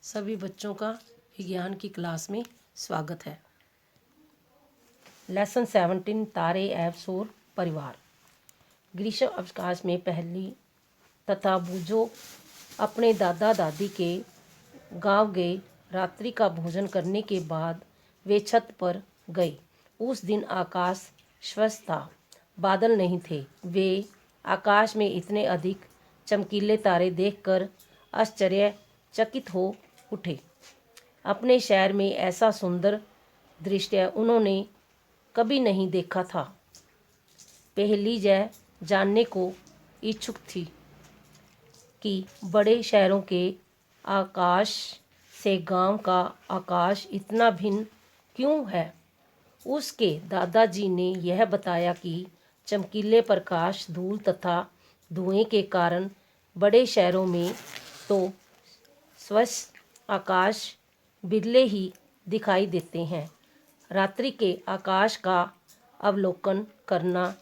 सभी बच्चों का विज्ञान की क्लास में स्वागत है। लेसन 17 तारे एवं सौर परिवार। ग्रीष्म अवकाश में पहली तथा बूझो अपने दादा दादी के गांव गए। रात्रि का भोजन करने के बाद वे छत पर गए। उस दिन आकाश स्वच्छ था, बादल नहीं थे। वे आकाश में इतने अधिक चमकीले तारे देखकर आश्चर्यचकित हो उठे। अपने शहर में ऐसा सुंदर दृश्य उन्होंने कभी नहीं देखा था। पहली यह जानने को इच्छुक थी कि बड़े शहरों के आकाश से गांव का आकाश इतना भिन्न क्यों है। उसके दादाजी ने यह बताया कि चमकीले प्रकाश, धूल तथा धुएं के कारण बड़े शहरों में तो स्वच्छ आकाश बिरले ही दिखाई देते हैं। रात्रि के आकाश का अवलोकन करना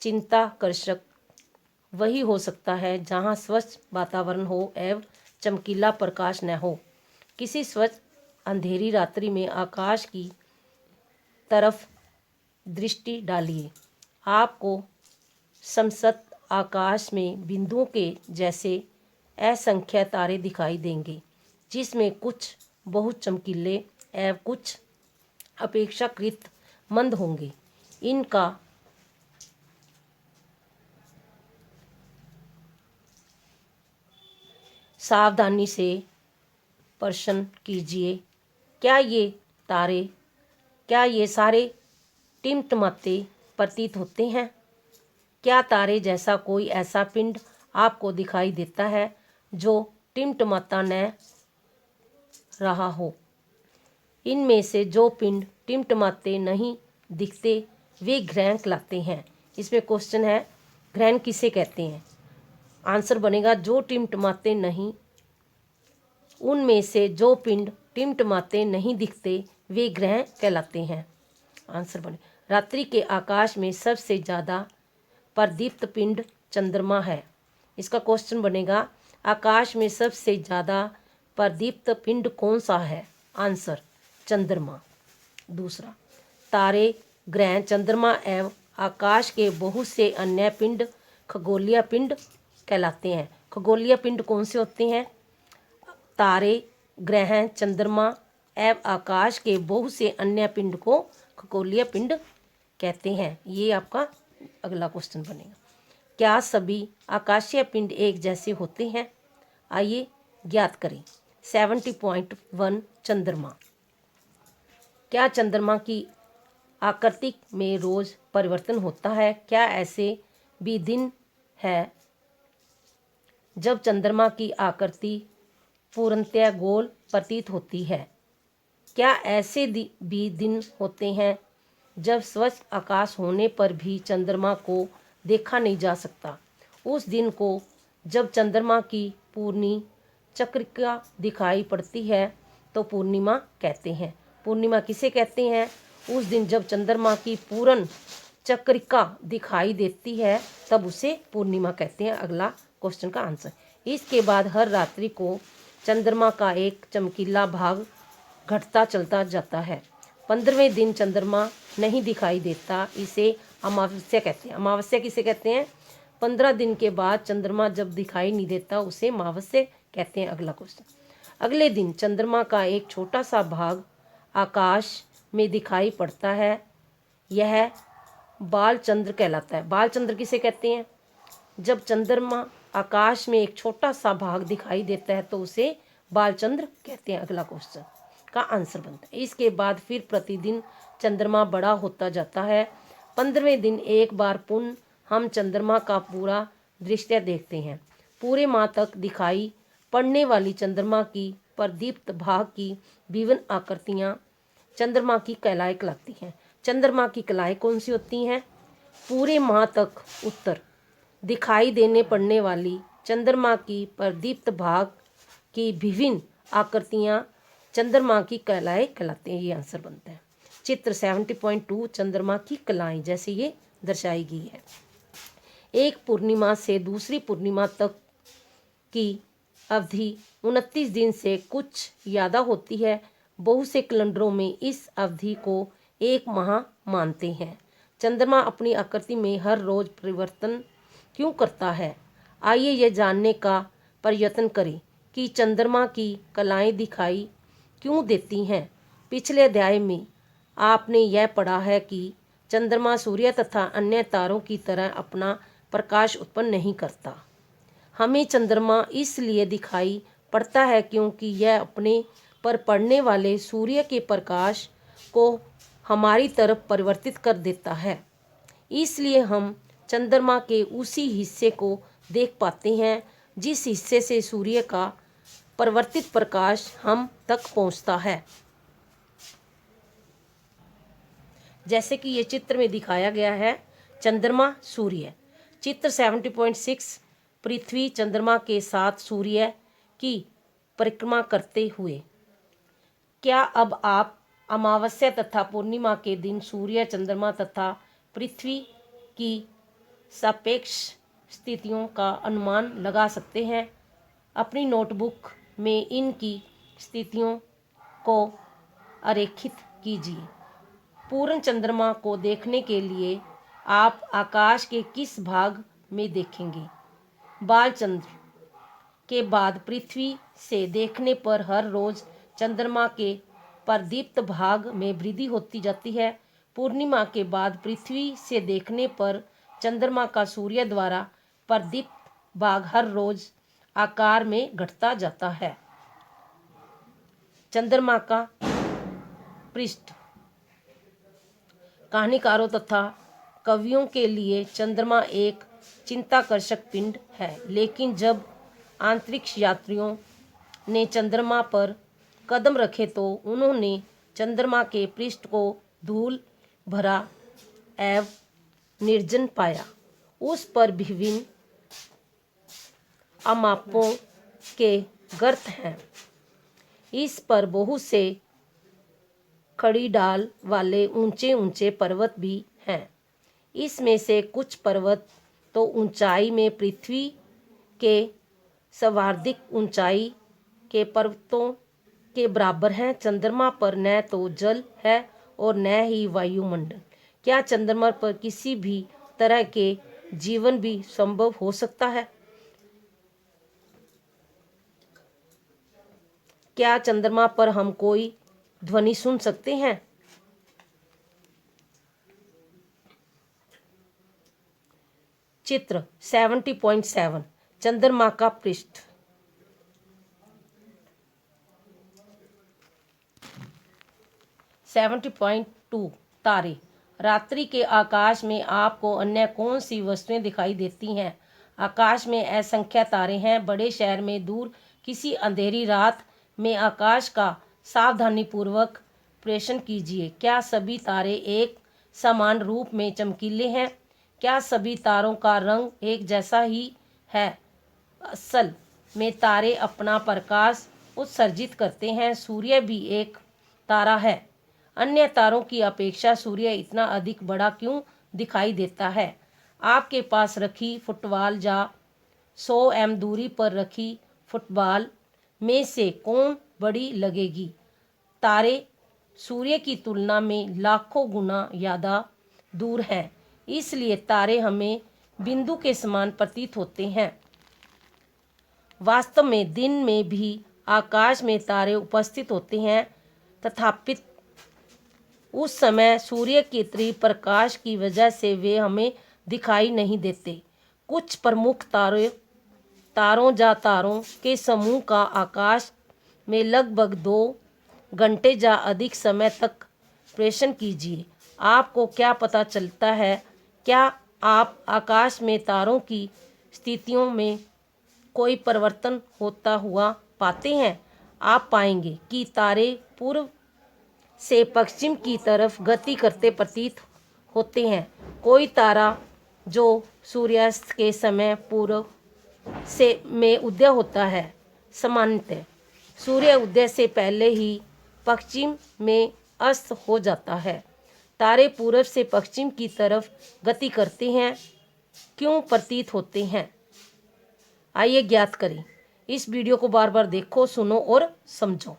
चिंताकर्षक वही हो सकता है जहाँ स्वच्छ वातावरण हो एवं चमकीला प्रकाश न हो। किसी स्वच्छ अंधेरी रात्रि में आकाश की तरफ दृष्टि डालिए। आपको समसत आकाश में बिंदुओं के जैसे असंख्य तारे दिखाई देंगे, जिसमें कुछ बहुत चमकीले एवं कुछ अपेक्षाकृत मंद होंगे। इनका सावधानी से प्रश्न कीजिए। क्या ये सारे टिमटिमाते प्रतीत होते हैं? क्या तारे जैसा कोई ऐसा पिंड आपको दिखाई देता है जो टिमटिमाता न रहा हो? इनमें से जो पिंड टिमटिमाते नहीं दिखते वे ग्रहण कहलाते हैं। इसमें क्वेश्चन है, ग्रहण किसे कहते हैं? आंसर बनेगा जो टिमटिमाते नहीं, उनमें से जो पिंड टिमटिमाते नहीं दिखते वे ग्रहण कहलाते हैं। आंसर बने रात्रि के आकाश में सबसे ज़्यादा प्रदीप्त पिंड चंद्रमा है। इसका क्वेश्चन बनेगा, आकाश में सबसे ज़्यादा प्रदीप्त पिंड कौन सा है? आंसर चंद्रमा। दूसरा, तारे, ग्रह, चंद्रमा एवं आकाश के बहुत से अन्य पिंड खगोलीय पिंड कहलाते हैं। खगोलीय पिंड कौन से होते हैं? तारे, ग्रह, चंद्रमा एवं आकाश के बहुत से अन्य पिंड को खगोलीय पिंड कहते हैं। ये आपका अगला क्वेश्चन बनेगा। क्या सभी आकाशीय पिंड एक जैसे होते हैं? आइए ज्ञात करें। 70.1 चंद्रमा। क्या चंद्रमा की आकृति में रोज परिवर्तन होता है? क्या ऐसे भी दिन है जब चंद्रमा की आकृति पूर्णतः गोल प्रतीत होती है? क्या ऐसे भी दिन होते हैं जब स्वच्छ आकाश होने पर भी चंद्रमा को देखा नहीं जा सकता? उस दिन को जब चंद्रमा की पूर्णी चक्रिका दिखाई पड़ती है तो पूर्णिमा कहते हैं। पूर्णिमा किसे कहते हैं? उस दिन जब चंद्रमा की पूर्ण चक्रिका दिखाई देती है तब उसे पूर्णिमा कहते हैं। अगला क्वेश्चन का आंसर। इसके बाद हर रात्रि को चंद्रमा का एक चमकीला भाग घटता चलता जाता है। 15वें दिन चंद्रमा नहीं दिखाई देता, इसे अमावस्या कहते हैं। अमावस्या किसे कहते हैं? 15 दिन के बाद चंद्रमा जब दिखाई नहीं देता उसे अमावस्या कहते हैं। अगला क्वेश्चन। अगले दिन चंद्रमा का एक छोटा सा भाग आकाश में दिखाई पड़ता है, यह बालचंद्र कहलाता है। बालचंद्र किसे कहते हैं? जब चंद्रमा आकाश में एक छोटा सा भाग दिखाई देता है तो उसे बालचंद्र कहते हैं। अगला क्वेश्चन का आंसर बनता है। इसके बाद फिर प्रतिदिन चंद्रमा बड़ा होता जाता है। 15वें दिन एक बार पुनः हम चंद्रमा का पूरा दृश्य देखते हैं। पूरे माह तक दिखाई पड़ने वाली चंद्रमा की प्रदीप्त भाग की विभिन्न आकृतियाँ चंद्रमा की कलाएँ कहलाती हैं। चंद्रमा की कलाएँ कौन सी होती हैं? पूरे माह तक उत्तर दिखाई देने पड़ने वाली चंद्रमा की प्रदीप्त भाग की विभिन्न आकृतियाँ चंद्रमा की कलाएँ कहलाते हैं। ये आंसर बनता है। चित्र 70.2 चंद्रमा की कलाएँ जैसे ये दर्शाई गई है। एक पूर्णिमा से दूसरी पूर्णिमा तक की अवधि 29 दिन से कुछ ज़्यादा होती है। बहुत से कैलेंडरों में इस अवधि को एक माह मानते हैं। चंद्रमा अपनी आकृति में हर रोज परिवर्तन क्यों करता है? आइए यह जानने का प्रयत्न करें कि चंद्रमा की कलाएं दिखाई क्यों देती हैं। पिछले अध्याय में आपने यह पढ़ा है कि चंद्रमा सूर्य तथा अन्य तारों की तरह अपना प्रकाश उत्पन्न नहीं करता। हमें चंद्रमा इसलिए दिखाई पड़ता है क्योंकि यह अपने पर पड़ने वाले सूर्य के प्रकाश को हमारी तरफ परिवर्तित कर देता है। इसलिए हम चंद्रमा के उसी हिस्से को देख पाते हैं जिस हिस्से से सूर्य का परिवर्तित प्रकाश हम तक पहुंचता है। जैसे कि ये चित्र में दिखाया गया है, चंद्रमा सूर्य। चित्र 70.6 पृथ्वी चंद्रमा के साथ सूर्य की परिक्रमा करते हुए। क्या अब आप अमावस्या तथा पूर्णिमा के दिन सूर्य, चंद्रमा तथा पृथ्वी की सापेक्ष स्थितियों का अनुमान लगा सकते हैं? अपनी नोटबुक में इनकी स्थितियों को आरेखित कीजिए। पूर्ण चंद्रमा को देखने के लिए आप आकाश के किस भाग में देखेंगे? बालचंद्र के बाद पृथ्वी से देखने पर हर रोज चंद्रमा के प्रदीप्त भाग में वृद्धि होती जाती है। पूर्णिमा के बाद पृथ्वी से देखने पर चंद्रमा का सूर्य द्वारा प्रदीप्त भाग हर रोज आकार में घटता जाता है। चंद्रमा का पृष्ठ। कहानीकारों तथा कवियों के लिए चंद्रमा एक चित्ताकर्षक पिंड है, लेकिन जब अंतरिक्ष यात्रियों ने चंद्रमा पर कदम रखे तो उन्होंने चंद्रमा के पृष्ठ को धूल भरा एवं निर्जन पाया। उस पर विभिन्न अमापों के गर्त हैं। इस पर बहुत से खड़ी डाल वाले ऊंचे ऊंचे पर्वत भी हैं। इसमें से कुछ पर्वत तो ऊंचाई में पृथ्वी के सर्वाधिक ऊंचाई के पर्वतों के बराबर हैं। चंद्रमा पर न तो जल है और न ही वायुमंडल। क्या चंद्रमा पर किसी भी तरह के जीवन भी संभव हो सकता है? क्या चंद्रमा पर हम कोई ध्वनि सुन सकते हैं? चित्र 70.7 चंद्रमा का पृष्ठ। तारे। रात्रि के आकाश में आपको अन्य कौन सी वस्तुएं दिखाई देती हैं? आकाश में असंख्य तारे हैं। बड़े शहर में दूर किसी अंधेरी रात में आकाश का सावधानीपूर्वक प्रेक्षण कीजिए। क्या सभी तारे एक समान रूप में चमकीले हैं? क्या सभी तारों का रंग एक जैसा ही है? असल में तारे अपना प्रकाश उत्सर्जित करते हैं। सूर्य भी एक तारा है। अन्य तारों की अपेक्षा सूर्य इतना अधिक बड़ा क्यों दिखाई देता है? आपके पास रखी फुटबॉल या 100 m दूरी पर रखी फुटबॉल में से कौन बड़ी लगेगी? तारे सूर्य की तुलना में लाखों गुना ज़्यादा दूर हैं, इसलिए तारे हमें बिंदु के समान प्रतीत होते हैं। वास्तव में दिन में भी आकाश में तारे उपस्थित होते हैं, तथापि उस समय सूर्य के तीव्र प्रकाश की वजह से वे हमें दिखाई नहीं देते। कुछ प्रमुख तारों या तारों के समूह का आकाश में लगभग 2 घंटे या अधिक समय तक प्रेक्षण कीजिए। आपको क्या पता चलता है? क्या आप आकाश में तारों की स्थितियों में कोई परिवर्तन होता हुआ पाते हैं? आप पाएंगे कि तारे पूर्व से पश्चिम की तरफ गति करते प्रतीत होते हैं। कोई तारा जो सूर्यास्त के समय पूर्व से में उदय होता है, सामान्यतः सूर्य उदय से पहले ही पश्चिम में अस्त हो जाता है। तारे पूर्व से पश्चिम की तरफ गति करते हैं क्यों प्रतीत होते हैं? आइए ज्ञात करें। इस वीडियो को बार बार देखो, सुनो और समझो।